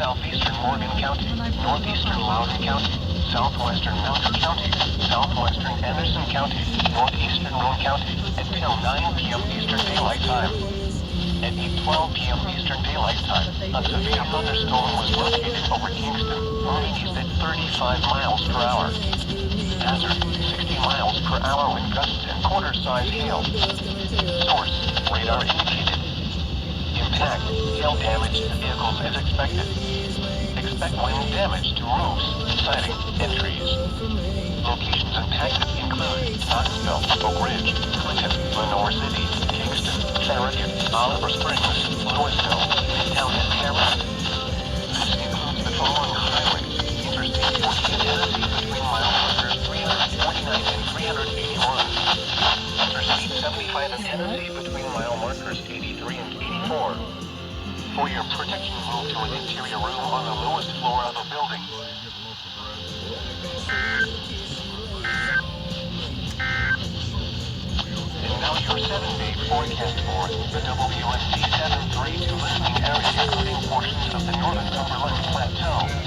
southeastern Morgan County, northeastern Loudoun County, southwestern Milton County, southwestern Anderson County, northeastern Roane County, until 9 p.m. Eastern Daylight Time. At 8:12 p.m. Eastern Daylight Time, a severe thunderstorm was located over Kingston, moving east at 35 miles per hour. Hazard, 60 miles per hour with gusts and quarter-size hail. Source, radar indicated. Impact, hail damage to vehicles as expected. Expect wind damage to roofs, siding, and trees. Locations impacted include Knoxville, Oak Ridge, Clinton, Lenore City, Kingston, Farragut, Oliver Springs, Louisville, Midtown, and Paris. This includes the following highways: Interstate 14 Tennessee between mile markers 349 and 381. Interstate 75 in Tennessee between mile markers 83 and 84. For your protection, move to an interior room on the lowest floor of a building. And now your 7-day forecast for the WNT 732 listening area, including portions of the northern Cumberland Plateau.